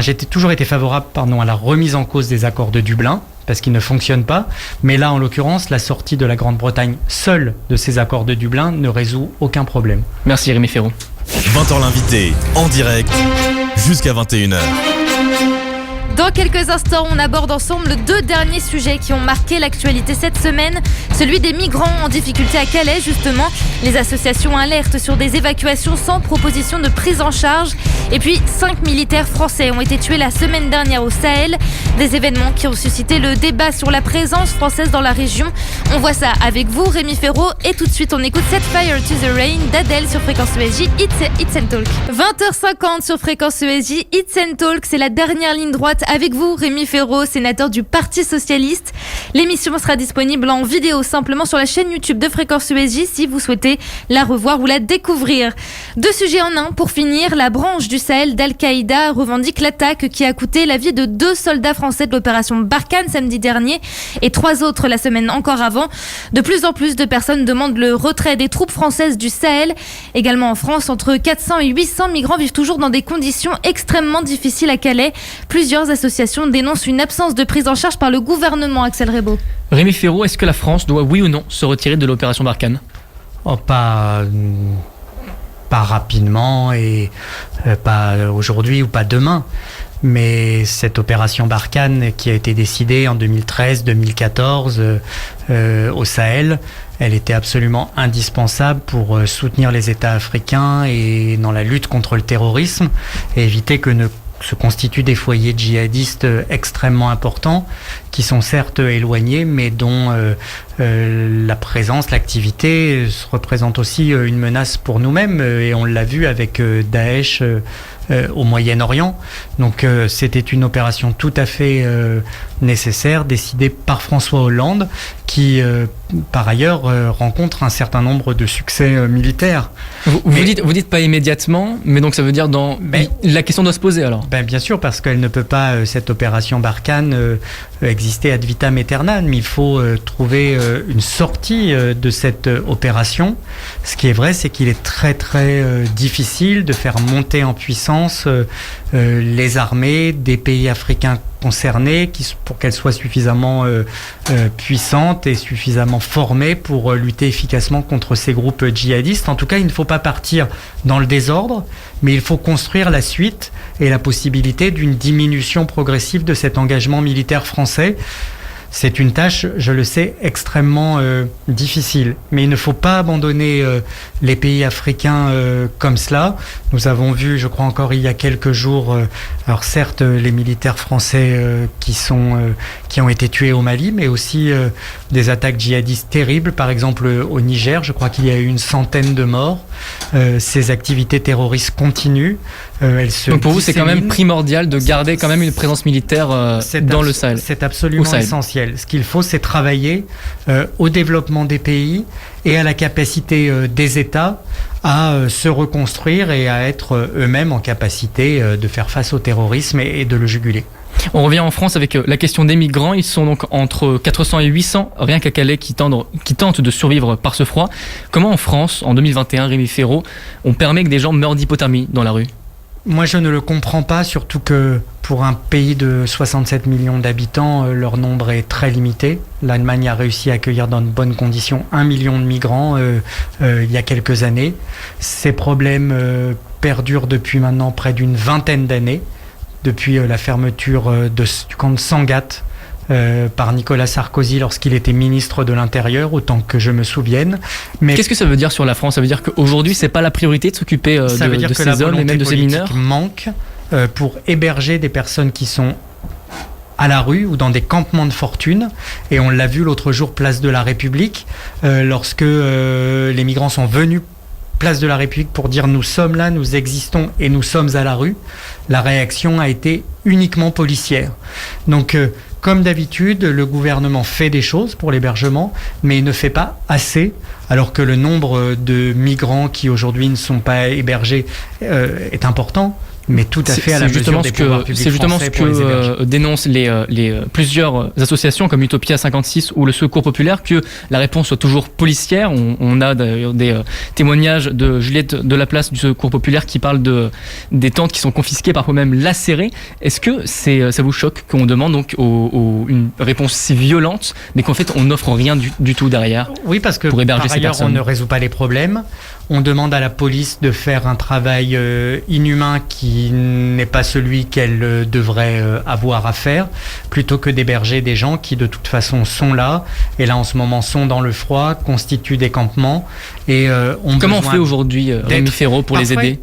j'ai toujours été favorable à la remise en cause des accords de Dublin, parce qu'ils ne fonctionnent pas. Mais là, en l'occurrence, la sortie de la Grande-Bretagne seule de ces accords de Dublin ne résout aucun problème. Merci Rémi Ferro. 20h l'invité, en direct, jusqu'à 21h. Dans quelques instants, on aborde ensemble 2 derniers sujets qui ont marqué l'actualité cette semaine. Celui des migrants en difficulté à Calais, justement. Les associations alertent sur des évacuations sans proposition de prise en charge. Et puis, 5 militaires français ont été tués la semaine dernière au Sahel. Des événements qui ont suscité le débat sur la présence française dans la région. On voit ça avec vous, Rémi Ferro. Et tout de suite, on écoute Set Fire to the Rain d'Adèle sur Fréquence ESJ, It's and Talk. 20h50 sur Fréquence ESJ, It's and Talk. C'est la dernière ligne droite avec vous, Rémi Ferro, sénateur du Parti Socialiste. L'émission sera disponible en vidéo simplement sur la chaîne YouTube de Fréquence ESJ si vous souhaitez la revoir ou la découvrir. 2 sujets en un pour finir. La branche du Sahel d'Al-Qaïda revendique l'attaque qui a coûté la vie de 2 soldats français de l'opération Barkhane samedi dernier et 3 autres la semaine encore avant. De plus en plus de personnes demandent le retrait des troupes françaises du Sahel. Également en France, entre 400 et 800 migrants vivent toujours dans des conditions extrêmement difficiles à Calais. Plusieurs associations dénoncent une absence de prise en charge par le gouvernement, Axel Rebaud. Rémi Ferro, est-ce que la France doit, oui ou non, se retirer de l'opération Barkhane? Pas rapidement et pas aujourd'hui ou pas demain. Mais cette opération Barkhane qui a été décidée en 2013-2014 au Sahel, elle était absolument indispensable pour soutenir les États africains et dans la lutte contre le terrorisme et éviter que ne se constituent des foyers djihadistes extrêmement importants qui sont certes éloignés mais dont la présence, l'activité représente aussi une menace pour nous-mêmes et on l'a vu avec Daesh au Moyen-Orient. Donc c'était une opération tout à fait nécessaire, décidée par François Hollande qui par ailleurs rencontre un certain nombre de succès militaires. Vous dites pas immédiatement, mais donc ça veut dire la question doit se poser alors. Bien sûr, parce qu'elle ne peut pas, cette opération Barkhane, exister ad vitam aeternam, mais il faut trouver une sortie de cette opération. Ce qui est vrai, c'est qu'il est très très difficile de faire monter en puissance les armées des pays africains concernés pour qu'elles soient suffisamment puissantes et suffisamment formées pour lutter efficacement contre ces groupes djihadistes. En tout cas, il ne faut pas partir dans le désordre, mais il faut construire la suite et la possibilité d'une diminution progressive de cet engagement militaire français. C'est une tâche, je le sais, extrêmement difficile. Mais il ne faut pas abandonner les pays africains comme cela. Nous avons vu, je crois encore il y a quelques jours, alors certes les militaires français qui ont été tués au Mali, mais aussi des attaques djihadistes terribles, par exemple au Niger. Je crois qu'il y a eu une centaine de morts. Ces activités terroristes continuent. Donc pour vous, c'est quand même primordial de garder quand même une présence militaire dans le Sahel. C'est absolument essentiel. Ce qu'il faut, c'est travailler au développement des pays et à la capacité des États à se reconstruire et à être eux-mêmes en capacité de faire face au terrorisme et de le juguler. On revient en France avec la question des migrants. Ils sont donc entre 400 et 800, rien qu'à Calais, qui tentent de survivre par ce froid. Comment en France, en 2021, Rémi Féraud, on permet que des gens meurent d'hypothermie dans la rue ? Moi, je ne le comprends pas, surtout que pour un pays de 67 millions d'habitants, leur nombre est très limité. L'Allemagne a réussi à accueillir dans de bonnes conditions 1 million de migrants il y a quelques années. Ces problèmes perdurent depuis maintenant près d'une vingtaine d'années, depuis la fermeture du camp de Sangatte par Nicolas Sarkozy lorsqu'il était ministre de l'Intérieur, autant que je me souvienne. Mais qu'est-ce que ça veut dire sur la France ? Ça veut dire qu'aujourd'hui, c'est pas la priorité de s'occuper de ces hommes et même de ces mineurs ? Ça veut dire que la volonté politique manque pour héberger des personnes qui sont à la rue ou dans des campements de fortune. Et on l'a vu l'autre jour, place de la République, lorsque les migrants sont venus place de la République pour dire nous sommes là, nous existons et nous sommes à la rue. La réaction a été uniquement policière. Donc, comme d'habitude, le gouvernement fait des choses pour l'hébergement, mais il ne fait pas assez, alors que le nombre de migrants qui aujourd'hui ne sont pas hébergés est important. Mais tout à fait à la mesure des pouvoirs publics. C'est justement ce que dénoncent les plusieurs associations comme Utopia 56 ou le Secours Populaire, que la réponse soit toujours policière. On a d'ailleurs des témoignages de Juliette Delaplace du Secours Populaire qui parle des tentes qui sont confisquées, parfois même lacérées. Est-ce que ça vous choque qu'on demande donc une réponse si violente, mais qu'en fait on n'offre rien du tout derrière ? Oui, parce que pour héberger par ailleurs ces personnes. On ne résout pas les problèmes. On demande à la police de faire un travail inhumain qui n'est pas celui qu'elle devrait avoir à faire, plutôt que d'héberger des gens qui de toute façon sont là, et là en ce moment sont dans le froid, constituent des campements. Et comment on fait aujourd'hui, Rémi Féraud, pour les aider ?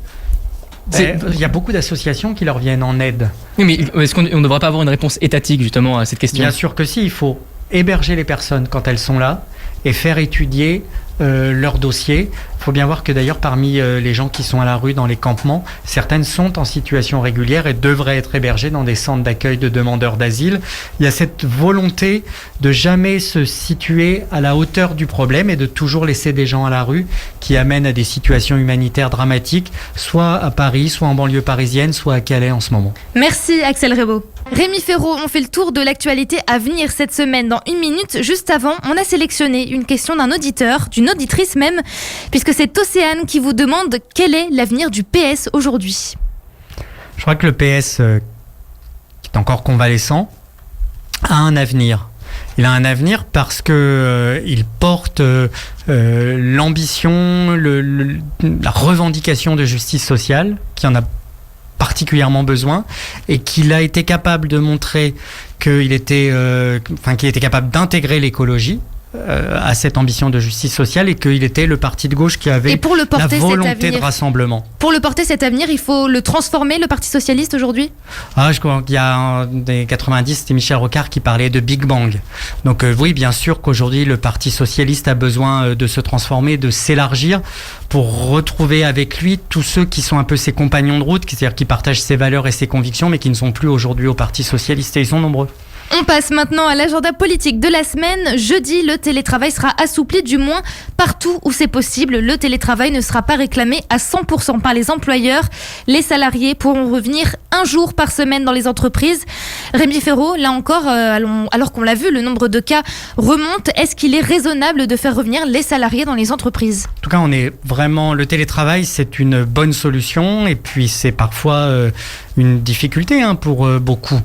Il y a beaucoup d'associations qui leur viennent en aide. Oui, mais est-ce qu'on ne devrait pas avoir une réponse étatique justement à cette question ? Bien sûr que si, il faut héberger les personnes quand elles sont là et faire étudier leur dossier. Il faut bien voir que d'ailleurs parmi les gens qui sont à la rue dans les campements, certaines sont en situation régulière et devraient être hébergées dans des centres d'accueil de demandeurs d'asile. Il y a cette volonté de jamais se situer à la hauteur du problème et de toujours laisser des gens à la rue qui amènent à des situations humanitaires dramatiques, soit à Paris, soit en banlieue parisienne, soit à Calais en ce moment. Merci Axel Rebaud. Rémi Féraud, on fait le tour de l'actualité à venir cette semaine. Dans 1 minute, juste avant, on a sélectionné une question d'un auditeur, d'une auditrice même, puisque c'est Océane qui vous demande quel est l'avenir du PS aujourd'hui. Je crois que le PS, qui est encore convalescent, a un avenir. Il a un avenir parce que il porte l'ambition, la revendication de justice sociale, qui en a particulièrement besoin, et qu'il a été capable de montrer qu'il était capable d'intégrer l'écologie à cette ambition de justice sociale, et qu'il était le parti de gauche qui avait la volonté de rassemblement. Pour le porter cet avenir, il faut le transformer, le Parti Socialiste aujourd'hui ? Je crois qu'il y a des 90, c'était Michel Rocard qui parlait de Big Bang. Donc oui, bien sûr qu'aujourd'hui le Parti Socialiste a besoin de se transformer, de s'élargir pour retrouver avec lui tous ceux qui sont un peu ses compagnons de route, c'est-à-dire qui partagent ses valeurs et ses convictions, mais qui ne sont plus aujourd'hui au Parti Socialiste, et ils sont nombreux. On passe maintenant à l'agenda politique de la semaine. Jeudi, le télétravail sera assoupli, du moins partout où c'est possible. Le télétravail ne sera pas réclamé à 100% par les employeurs. Les salariés pourront revenir 1 jour par semaine dans les entreprises. Rémi Féraud, là encore, alors qu'on l'a vu, le nombre de cas remonte. Est-ce qu'il est raisonnable de faire revenir les salariés dans les entreprises ? En tout cas, le télétravail, c'est une bonne solution, et puis c'est parfois une difficulté pour beaucoup.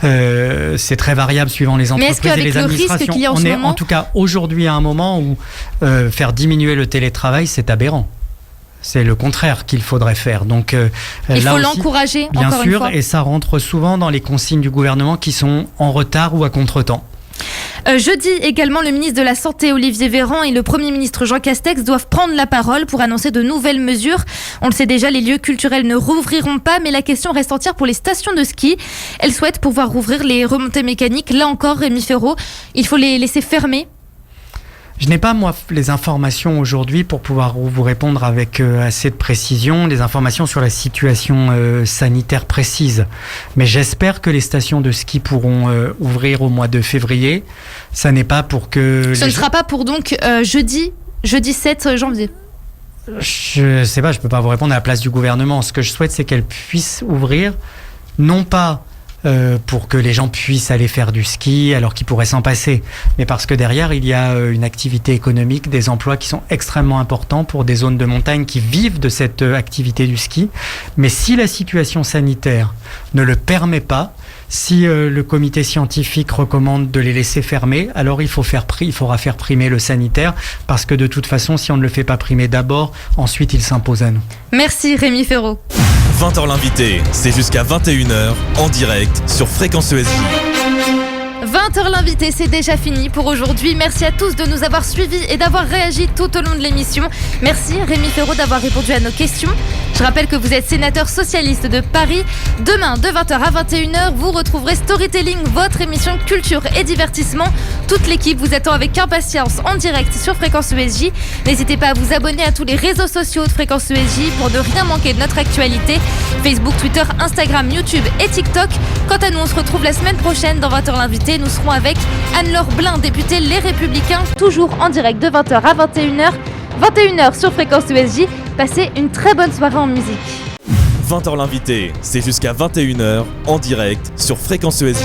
C'est très variable suivant les entreprises et les administrations. On est en tout cas aujourd'hui à un moment où faire diminuer le télétravail, c'est aberrant. C'est le contraire qu'il faudrait faire. Donc, il faut l'encourager, bien encore sûr, une fois. et ça rentre souvent dans les consignes du gouvernement qui sont en retard ou à contretemps. Jeudi également, le ministre de la Santé Olivier Véran et le Premier ministre Jean Castex doivent prendre la parole pour annoncer de nouvelles mesures. On le sait déjà, les lieux culturels ne rouvriront pas, mais la question reste entière pour les stations de ski. Elles souhaitent pouvoir rouvrir les remontées mécaniques. Là encore, Rémi Féraud, il faut les laisser fermer. Je n'ai pas, moi, les informations aujourd'hui pour pouvoir vous répondre avec assez de précision, des informations sur la situation sanitaire précise. Mais j'espère que les stations de ski pourront ouvrir au mois de février. Ça n'est pas pour que... Ce ne sera pas pour donc jeudi jeudi 7 janvier. Je sais pas, je peux pas vous répondre à la place du gouvernement. Ce que je souhaite, c'est qu'elle puisse ouvrir, non pas pour que les gens puissent aller faire du ski alors qu'ils pourraient s'en passer, mais parce que derrière, il y a une activité économique, des emplois qui sont extrêmement importants pour des zones de montagne qui vivent de cette activité du ski. Mais si la situation sanitaire ne le permet pas, si le comité scientifique recommande de les laisser fermer, alors il faudra faire primer le sanitaire, parce que de toute façon, si on ne le fait pas primer d'abord, ensuite il s'impose à nous. Merci Rémi Ferraud. 20h l'invité, c'est jusqu'à 21h en direct sur Fréquence ESJ. 20h l'invité, c'est déjà fini pour aujourd'hui. Merci à tous de nous avoir suivis et d'avoir réagi tout au long de l'émission. Merci Rémi Ferraud d'avoir répondu à nos questions. Je rappelle que vous êtes sénateur socialiste de Paris. Demain, de 20h à 21h, vous retrouverez Storytelling, votre émission culture et divertissement. Toute l'équipe vous attend avec impatience en direct sur Fréquence ESJ. N'hésitez pas à vous abonner à tous les réseaux sociaux de Fréquence ESJ pour ne rien manquer de notre actualité. Facebook, Twitter, Instagram, YouTube et TikTok. Quant à nous, on se retrouve la semaine prochaine dans 20h l'invité. Nous serons avec Anne-Laure Blin, députée Les Républicains, toujours en direct de 20h à 21h. 21h sur Fréquence ESJ. Passez une très bonne soirée en musique. 20h l'invité, c'est jusqu'à 21h en direct sur Fréquence ESJ.